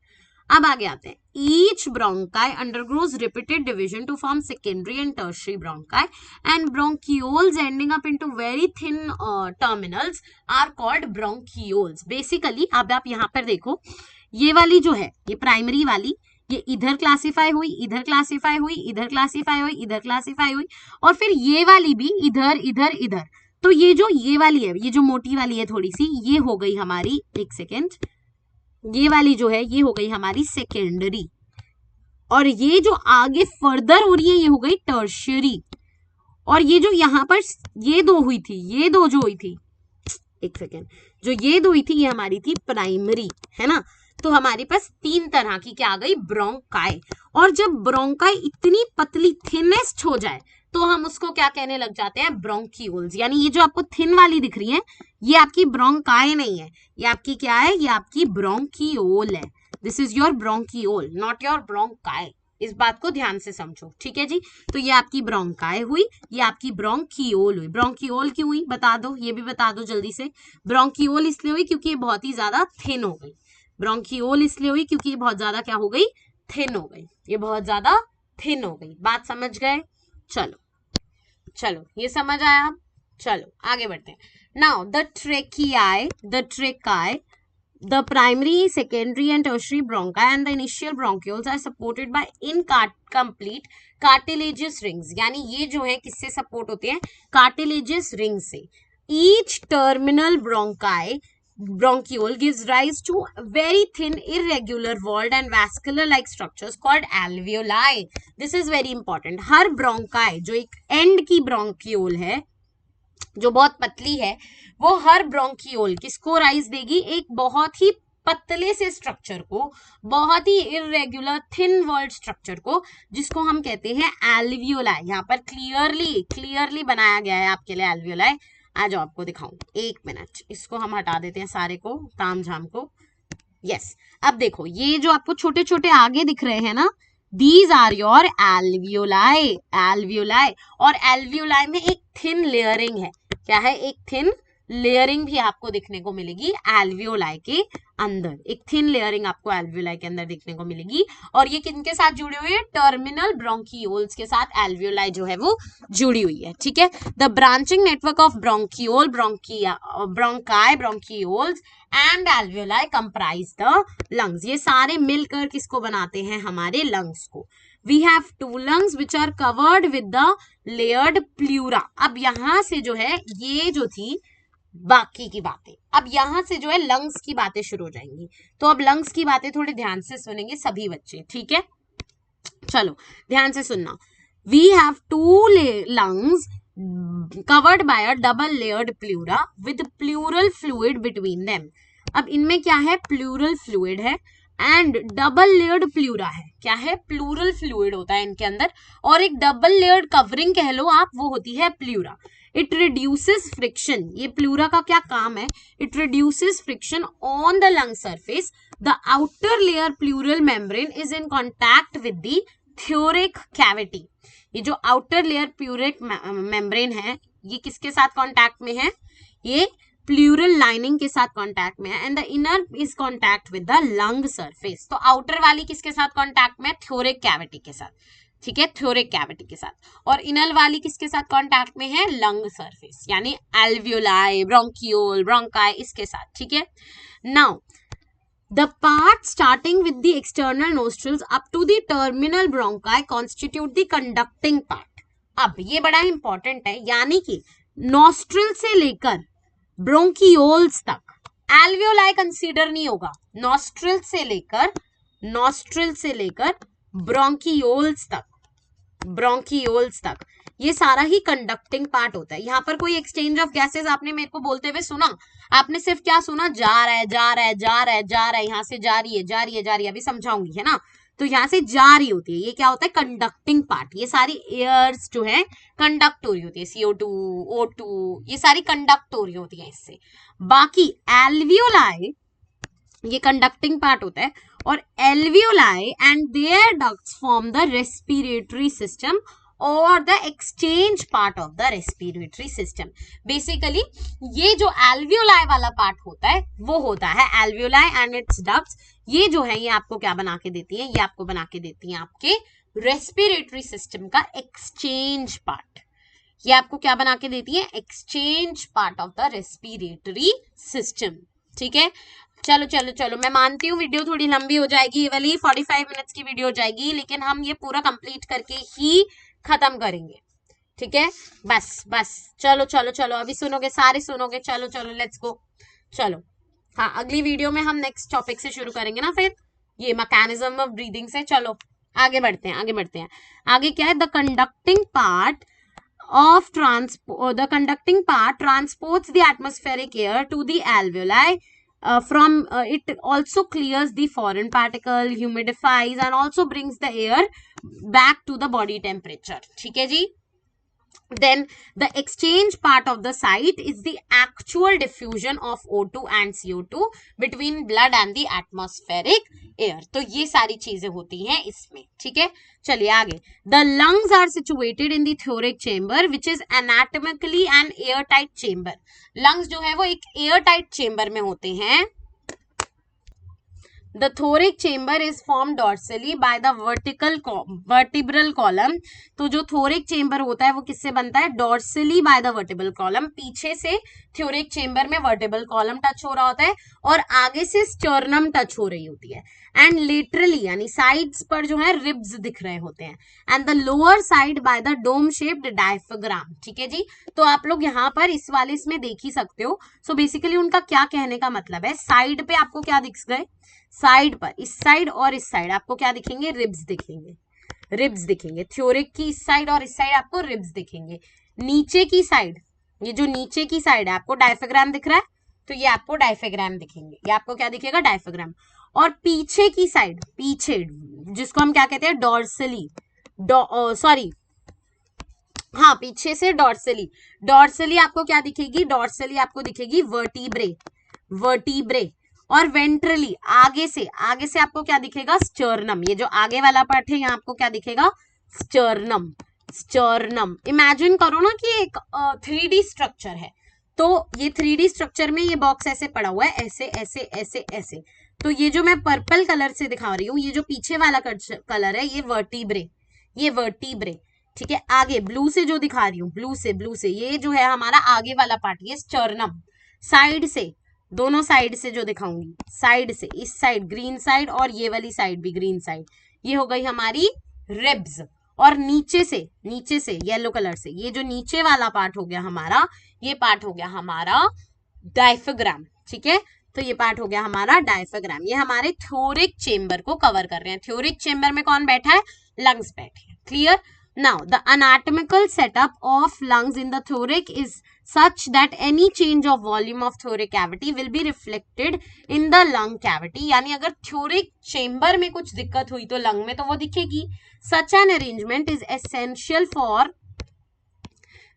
अब आगे आते हैं। Each bronchi undergoes repeated division to form secondary and tertiary bronchi, and bronchioles ending up into very thin terminals are called bronchioles. Basically अब आप यहाँ पर देखो, ये वाली जो है ये प्राइमरी वाली, ये इधर क्लासिफाई हुई, इधर क्लासिफाई हुई, इधर क्लासिफाई हुई, इधर क्लासिफाई हुई, और फिर ये वाली भी इधर इधर इधर। तो ये जो ये वाली है, ये जो मोटी वाली है थोड़ी सी, ये हो गई हमारी, एक सेकेंड, ये वाली जो है ये हो गई हमारी सेकेंडरी, और ये जो आगे फर्दर हो रही है ये हो गई टर्शियरी, और ये जो यहाँ पर ये दो हुई थी, ये दो जो हुई थी, एक सेकेंड, जो ये दो हुई थी ये हमारी थी प्राइमरी, है ना। तो हमारे पास तीन तरह की क्या आ गई? ब्रोंकाई। और जब ब्रोंकाई इतनी पतली थिनेस्ट हो जाए तो हम उसको क्या कहने लग जाते हैं? ब्रोंकियोल्स। यानी ये जो आपको थिन वाली दिख रही है ये आपकी ब्रोंकाई नहीं है, ये आपकी क्या है? ये आपकी ब्रोंकियोल है। This is your bronchiole, not your bronchi. इस बात को ध्यान से समझो, ठीक है जी। तो ये आपकी ब्रोंकाई हुई, ये आपकी ब्रोंकियोल हुई। ब्रोंकियोल क्यों हुई बता दो, ये भी बता दो जल्दी से। ब्रोंकियोल इसलिए हुई क्योंकि ये बहुत ही ज्यादा थिन हो गई। ब्रोंकियोल इसलिए हुई क्योंकि ये बहुत ज्यादा क्या हो गई? थिन हो गई, ये बहुत ज्यादा थिन हो गई। बात समझ गए? चलो चलो, ये समझ आया? चलो आगे बढ़ते हैं. Now the trachea, the primary, secondary and tertiary bronchi and the initial bronchioles are supported by incomplete cartilaginous rings. यानी ये जो है किससे सपोर्ट होते हैं? cartilaginous rings से. Each terminal bronchiole gives rise to very thin, irregular walled and vascular like structures called alveoli. This is very important. Her bronchi जो एक end की bronchiole है जो बहुत पतली है, वो हर ब्रोंकियोल किसको राइज देगी? एक बहुत ही पतले से स्ट्रक्चर को, बहुत ही इरेगुलर थिन वॉल्ड स्ट्रक्चर को, जिसको हम कहते हैं एल्वियोलाई. यहाँ पर क्लियरली बनाया गया है आपके लिए एल्वियोलाई. आ जाओ आपको दिखाऊं, 1 मिनट. इसको हम हटा देते हैं सारे को, तामझाम को. यस, अब देखो ये जो आपको छोटे छोटे आगे दिख रहे हैं ना, These are your alveoli. और alveoli में एक थिन लेयरिंग है. क्या है? एक थिन लेयरिंग भी आपको दिखने को मिलेगी alveoli के अंदर. एक थिन लेयरिंग आपको alveoli के अंदर दिखने को मिलेगी. और ये किनके साथ जुड़े हुए हैं? टर्मिनल ब्रोंकियोल्स के साथ alveoli जो है वो जुड़ी हुई है. ठीक है. The branching network of bronchiole, bronchi, bronchioles and alveoli comprise the lungs. ये सारे मिलकर किसको बनाते हैं? हमारे lungs को. We have 2 lungs which are covered with the layered pleura. अब यहां से जो है, ये जो थी बाकी की बातें, अब यहां से जो है लंग्स की बातें शुरू हो जाएंगी. तो अब लंग्स की बातें थोड़े ध्यान से सुनेंगे सभी बच्चे. ठीक है, चलो ध्यान से सुनना. We have 2 lungs covered by a double layered pleura with pleural fluid between them. अब इनमें क्या है? प्लूरल फ्लूइड है एंड डबल लेयर्ड प्लूरा है. क्या है? प्लूरल फ्लूइड होता है इनके अंदर, और एक डबल लेयर्ड कवरिंग कह लो आप, वो होती है प्लूरा. It reduces friction. ये प्लूरा का क्या काम है? It reduces friction on the lung surface. The outer layer pleural membrane is in contact with the thoracic cavity. ये जो आउटर लेयर प्लूरिक मेम्ब्रेन है, ये किसके साथ कॉन्टैक्ट में है? ये प्लूरल लाइनिंग के साथ कॉन्टैक्ट में है. And the inner is contact with the lung surface. तो आउटर वाली किसके साथ कॉन्टैक्ट में? थ्योरिक कैविटी के साथ. ठीक है, थ्योरिक कैविटी के साथ. और इनर वाली किसके साथ कॉन्टैक्ट में है? लंग सरफेस, यानी एल्वियोलाई, ब्रोंकियोल, ब्रोंकाई, इसके साथ. ठीक है. Now the part starting with the external nostrils up to the terminal bronchi constitute the conducting part. अब ये बड़ा इंपॉर्टेंट है, यानी कि नॉस्ट्रिल से लेकर ब्रोंकियोल्स तक एल्वियोलाई कंसीडर नहीं होगा. नॉस्ट्रिल से लेकर ब्रोंकियोल्स तक ये सारा ही कंडक्टिंग पार्ट होता है. यहाँ पर कोई एक्सचेंज ऑफ गैसेस आपने मेरे को बोलते हुए सुना? आपने सिर्फ क्या सुना? जा रहा है, यहाँ से जा रही है. अभी समझाऊंगी, है ना. तो यहाँ से जा रही होती है, ये क्या होता है? Conducting part. ये सारी एयर्स जो है कंडक्ट हो रही होती है. CO2, O2, ये सारी कंडक्ट हो रही होती है इससे. बाकी एल्वियोलाई ये कंडक्टिंग पार्ट होता है, और alveoli and their ducts form the respiratory system और the exchange part of the respiratory system. Basically ये जो एल्वियोलाई वाला पार्ट होता है वो होता है एल्वियोलाई एंड इट्स डक्ट्स. ये जो है ये आपको क्या बना के देती है? ये आपको बना के देती है आपके रेस्पिरेटरी सिस्टम का एक्सचेंज पार्ट. ये आपको क्या बना के देती है? Exchange part of the respiratory system. ठीक है, चलो मैं मानती हूँ वीडियो थोड़ी लंबी हो जाएगी, ये वाली 45 मिनट्स की वीडियो हो जाएगी, लेकिन हम ये पूरा कंप्लीट करके ही खत्म करेंगे. ठीक है, बस चलो अभी सुनोगे, सारे सुनोगे. चलो लेट्स गो. चलो हाँ, अगली वीडियो में हम नेक्स्ट टॉपिक से शुरू करेंगे ना, फिर ये मैकेनिज्म ऑफ ब्रीदिंग से. चलो आगे बढ़ते हैं. आगे क्या है? The conducting part transports the atmospheric air to the alveoli. From it also clears the foreign particle, humidifies and also brings the air back to the body temperature. ठीक है जी. Then the exchange part of the site is the actual diffusion of O2 and CO2 between blood and the atmospheric air. तो ये सारी चीजें होती हैं इसमें. ठीक है, चलिए आगे. The lungs are situated in the thoracic chamber which is anatomically an airtight chamber. lungs जो है वो एक airtight chamber में होते हैं. द थोरिक chamber is form dorsally by the vertebral column. तो जो थोरिक चेम्बर होता है वो किससे बनता है? Dorsally by the vertebral column. पीछे से थोरिक चेम्बर में वर्टिब्रल कॉलम टच हो रहा होता है और आगे से स्टर्नम टच हो रही होती है। एंड लेटरली यानी साइड्स पर जो है रिब्स दिख रहे होते हैं। And the lower side by the dome shaped diaphragm. ठीक है जी, तो आप लोग यहाँ पर इस वाले इसमें देख ही सकते हो। सो बेसिकली उनका क्या कहने का मतलब है, साइड पे आपको क्या दिख गए? साइड पर इस साइड और इस साइड आपको क्या दिखेंगे? रिब्स दिखेंगे। रिब्स दिखेंगे थ्योरिक की इस साइड और इस साइड आपको रिब्स दिखेंगे। नीचे की साइड, ये जो नीचे की साइड है आपको डायफ्राम दिख रहा है, तो ये आपको डायफ्राम दिखेंगे। ये आपको क्या दिखेगा? डायफ्राम। और पीछे की साइड, पीछे जिसको हम क्या कहते हैं? डॉर्सली, सॉरी हाँ पीछे से डॉर्सली। डॉर्सली आपको क्या दिखेगी? डॉर्सली आपको दिखेगी वर्टीब्रे, वर्टीब्रे। और वेंट्रली आगे से आपको क्या दिखेगा? स्टर्नम। ये जो आगे वाला पार्ट है यहाँ आपको क्या दिखेगा? Sternum, sternum. इमेजिन करो ना कि एक 3D स्ट्रक्चर है, तो ये 3D स्ट्रक्चर में ये बॉक्स ऐसे पड़ा हुआ है, ऐसे ऐसे ऐसे ऐसे। तो ये जो मैं पर्पल कलर से दिखा रही हूँ, ये जो पीछे वाला कलर है, ये वर्टीब्रे, ये वर्टीब्रे। ठीक है, आगे ब्लू से जो दिखा रही हूँ, ब्लू से ये जो है हमारा आगे वाला पार्ट, ये स्टर्नम। साइड से, दोनों साइड से जो दिखाऊंगी, साइड से इस साइड ग्रीन साइड और ये वाली साइड भी ग्रीन साइड, ये हो गई हमारी रिब्स। और नीचे से येलो कलर से ये जो नीचे वाला पार्ट हो गया हमारा, ये पार्ट हो गया हमारा डायफ्राम। ठीक है, तो ये पार्ट हो गया हमारा डायफ्राम। ये हमारे थोरिक चेम्बर को कवर कर रहे हैं। थोरिक चेम्बर में कौन बैठा है? लंग्स बैठे हैं। Clear? Now, the anatomical setup of lungs in the thorax is such that any change of volume of thoracic cavity will be reflected in the lung cavity. यानी अगर thoracic chamber में कुछ दिक्कत हुई तो लंग में तो वो दिखेगी। Such an arrangement is essential for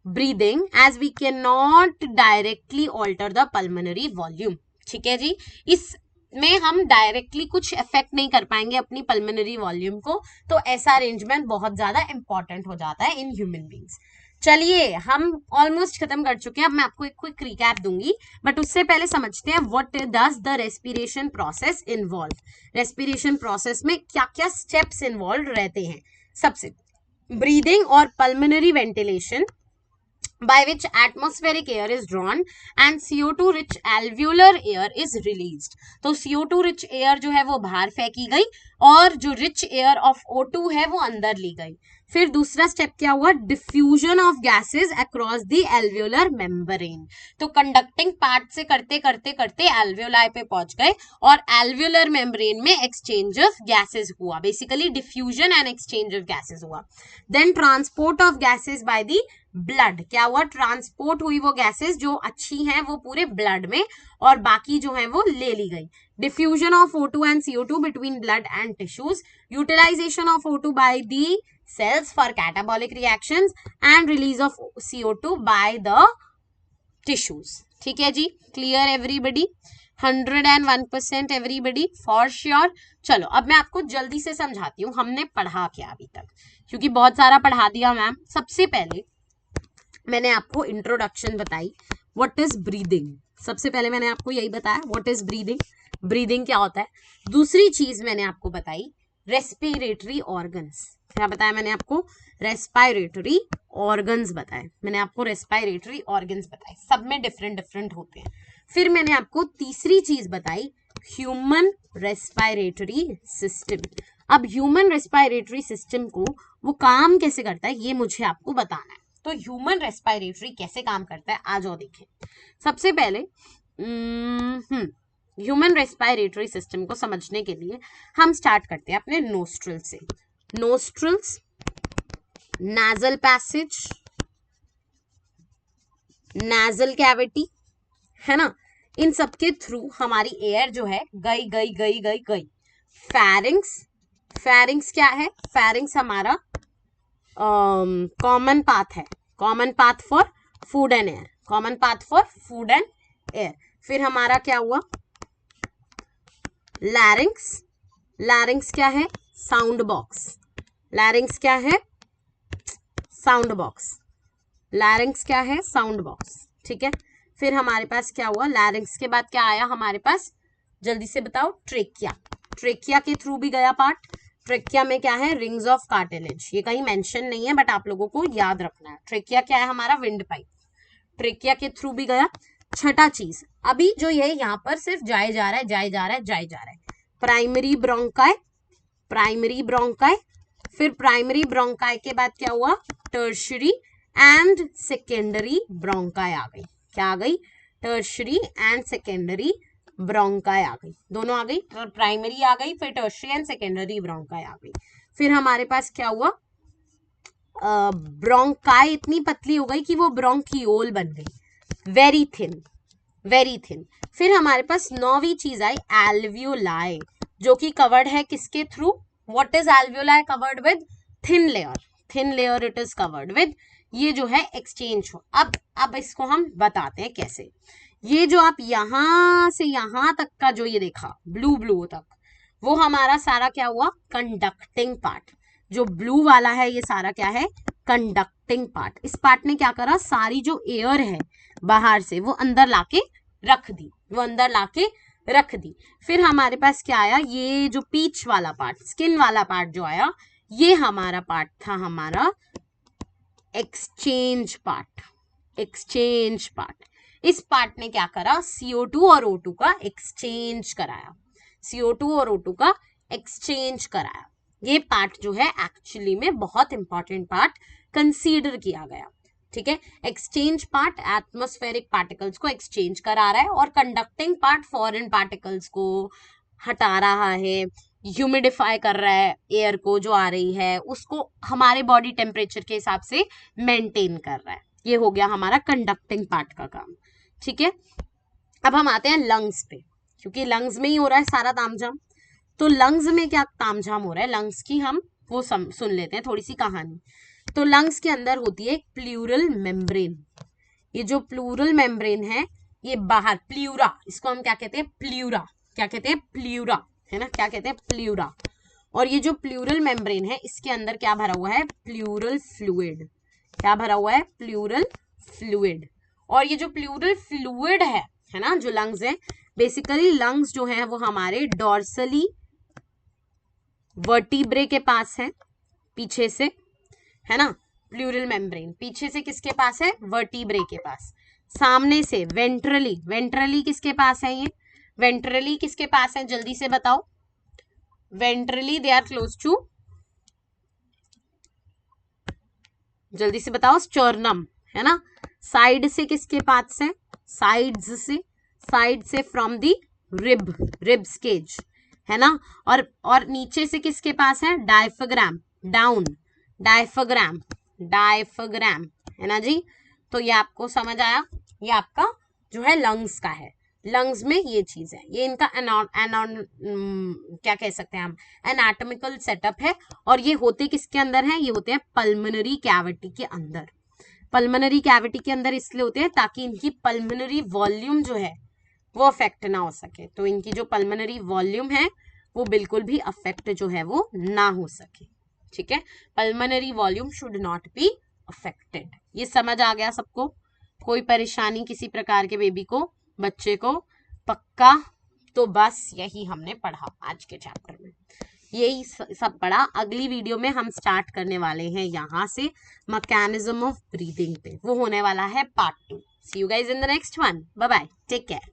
breathing as we cannot directly alter the pulmonary volume. ठीक है जी, इस में हम डायरेक्टली कुछ इफेक्ट नहीं कर पाएंगे अपनी पल्मोनरी वॉल्यूम को, तो ऐसा अरेंजमेंट बहुत ज्यादा इंपॉर्टेंट हो जाता है इन ह्यूमन बींग्स। चलिए हम ऑलमोस्ट खत्म कर चुके हैं, अब मैं आपको एक क्विक रिकैप दूंगी, बट उससे पहले समझते हैं what does the respiration process involve. Respiration process में क्या क्या स्टेप्स इन्वॉल्व रहते हैं? सबसे ब्रीदिंग और pulmonary ventilation by which atmospheric air is drawn and CO2 rich alveolar air is released. तो CO2 rich air जो है वो बाहर फेंकी गई और जो rich air of O2 है वो अंदर ली गई। फिर दूसरा स्टेप क्या हुआ? Diffusion of gases across the alveolar membrane. तो कंडक्टिंग पार्ट से करते करते करते एल्वियोलाई पे पहुंच गए और एल्वियोलर मेम्ब्रेन में एक्सचेंज ऑफ गैसेस हुआ, basically diffusion and exchange of gases हुआ। Then transport of gases by the blood. क्या हुआ? ट्रांसपोर्ट हुई वो गैसेस जो अच्छी हैं वो पूरे ब्लड में और बाकी जो है वो ले ली गई। Diffusion of O2 and CO2 between blood and tissues, utilization of O2 by the cells for catabolic reactions and release of CO2 by the tissues. ठीक है जी, clear everybody? 101% everybody for sure. चलो अब मैं आपको जल्दी से समझाती हूँ हमने पढ़ा क्या अभी तक, क्योंकि बहुत सारा पढ़ा दिया मैम। सबसे पहले मैंने आपको इंट्रोडक्शन बताई, व्हाट इज ब्रीदिंग। सबसे पहले मैंने आपको यही बताया व्हाट इज ब्रीदिंग, ब्रीदिंग क्या होता है। दूसरी चीज मैंने आपको बताई रेस्पिरेटरी ऑर्गन्स। क्या बताया मैंने आपको? रेस्पिरेटरी ऑर्गन्स बताए। मैंने आपको रेस्पिरेटरी ऑर्गन्स बताए, सब में डिफरेंट डिफरेंट होते हैं। फिर मैंने आपको तीसरी चीज बताई ह्यूमन रेस्पिरेटरी सिस्टम। अब ह्यूमन रेस्पिरेटरी सिस्टम को वो काम कैसे करता है ये मुझे आपको बताना है। तो ह्यूमन रेस्पिरेटरी कैसे काम करता है आ जाओ देखें। सबसे पहले ह्यूमन रेस्पिरेटरी सिस्टम को समझने के लिए हम स्टार्ट करते हैं अपने नोस्ट्रल से। नोस्ट्रल्स, नाजल पैसेज, नाजल कैविटी, है ना, इन सब के थ्रू हमारी एयर जो है गई गई गई गई गई। फेरिंग्स, फेरिंग्स क्या है? फेरिंग्स हमारा कॉमन पाथ है, common path for food and air, common path for food and air. फिर हमारा क्या हुआ? लैरिंग्स, लैरिंग्स क्या है? Sound box. लैरिंग्स क्या है? Sound box. लैरिंग्स क्या है? Sound box. ठीक है, फिर हमारे पास क्या हुआ? लैरिंग्स के बाद क्या आया हमारे पास? जल्दी से बताओ। ट्रेकिया। ट्रेकिया के थ्रू भी गया पार्ट। ट्रेकिया में क्या है, रिंग्स ऑफ कार्टिलेज, ये कहीं मेंशन नहीं है बट आप लोगों को याद रखना है। ट्रेकिया क्या है हमारा, विंड पाइप, ट्रेकिया के थ्रू भी गया। छठा चीज, अभी जो ये यहाँ पर सिर्फ जाए जा रहा है, जाए जा रहा है, जाए जा रहा है, प्राइमरी ब्रोंकाई, प्राइमरी ब्रोंकाई, फिर प्राइमरी ब्रोंकाई के बाद क्या हुआ, टर्शरी एंड सेकेंडरी ब्रोंकाई आ गई। क्या आ गई, टर्शरी एंड सेकेंडरी ब्रोंकाई आ गई, दोनों आ गई, प्राइमरी आ गई, फिर टर्शरी एंड सेकेंडरी ब्रोंकाई आ गई। फिर हमारे पास क्या हुआ, ब्रोंकाई इतनी पतली हो गई कि वो ब्रोंकियोल बन गई, वेरी थिन, वेरी थिन। फिर हमारे पास 9वीं चीज आई एल्वियोलाई, जो कि कवर्ड है किसके through, what is alveoli covered with, thin layer, thin layer it is covered with, ये जो है एक्सचेंज हो। अब इसको हम बताते हैं कैसे। ये जो आप यहां से यहां तक का जो ये देखा ब्लू ब्लू तक, वो हमारा सारा क्या हुआ, कंडक्टिंग पार्ट। जो ब्लू वाला है ये सारा क्या है, कंडक्टिंग पार्ट। इस पार्ट ने क्या करा, सारी जो एयर है बाहर से वो अंदर लाके रख दी, वो अंदर लाके रख दी। फिर हमारे पास क्या आया, ये जो पीच वाला पार्ट, स्किन वाला पार्ट जो आया, ये हमारा पार्ट था हमारा एक्सचेंज पार्ट, एक्सचेंज पार्ट। इस पार्ट ने क्या करा, CO2 और O2 का एक्सचेंज कराया, CO2 और O2 का एक्सचेंज कराया। ये पार्ट जो है एक्चुअली में बहुत इंपॉर्टेंट पार्ट कंसीडर किया गया, ठीक है। एक्सचेंज पार्ट एटमॉस्फेरिक पार्टिकल्स को एक्सचेंज करा रहा है, और कंडक्टिंग पार्ट फॉरेन पार्टिकल्स को हटा रहा है, ह्यूमिडिफाई कर रहा है एयर को जो आ रही है, उसको हमारे बॉडी टेम्परेचर के हिसाब से मेंटेन कर रहा है। ये हो गया हमारा कंडक्टिंग पार्ट का काम, ठीक है। अब हम आते हैं लंग्स पे, क्योंकि लंग्स में ही हो रहा है सारा तामझाम। तो लंग्स में क्या तामझाम हो रहा है, लंग्स की हम वो सुन लेते हैं थोड़ी सी कहानी। तो लंग्स के अंदर होती है एक प्लूरल मेम्ब्रेन। ये जो प्लूरल मेम्ब्रेन है, ये बाहर प्लूरा, इसको हम क्या कहते हैं, प्लूरा, क्या कहते हैं, प्लूरा, है ना, क्या कहते हैं, प्लूरा। और ये जो प्लूरल मेम्ब्रेन है, इसके अंदर क्या भरा हुआ है, प्लूरल फ्लूइड। क्या भरा हुआ है, प्लूरल फ्लूइड। और ये जो प्लूरल फ्लूइड है ना, जो लंग्स है, बेसिकली लंग्स जो है वो हमारे डॉर्सली वर्टिब्रे के पास है, पीछे से, है ना, प्लूरल मेम्ब्रेन पीछे से किसके पास है, वर्टिब्रे के पास। सामने से वेंट्रली, वेंट्रली किसके पास है, ये वेंट्रली किसके पास है, जल्दी से बताओ, ventrally they are close to, जल्दी से बताओ, स्टर्नम, है ना। साइड से किसके पास है, साइड्स से, साइड से from the rib, ribs cage, है ना। और नीचे से किसके पास है, डायफ्राम, डाउन, डायफ्राम, डायफ्राम, है ना जी। तो ये आपको समझ आया, ये आपका जो है लंग्स का है। लंग्स में ये चीज है, ये इनका क्या कह सकते हैं हम, एनाटॉमिकल सेटअप है। और ये होते किसके अंदर है, ये होते हैं पल्मोनरी कैविटी के अंदर। पल्मोनरी कैविटी के अंदर इसलिए होते हैं ताकि इनकी पल्मोनरी वॉल्यूम जो है वो अफेक्ट ना हो सके। तो इनकी जो पल्मोनरी वॉल्यूम है वो बिल्कुल भी अफेक्ट जो है वो ना हो सके, ठीक है। Pulmonary volume should not be affected. ये समझ आ गया सबको, कोई परेशानी किसी प्रकार के बेबी को, बच्चे को, पक्का। तो बस यही हमने पढ़ा आज के चैप्टर में, यही सब पढ़ा। अगली वीडियो में हम स्टार्ट करने वाले हैं यहाँ से मैकेनिज्म ऑफ ब्रीदिंग पे, वो होने वाला है part 2। See you guys in the next one, bye bye, take care.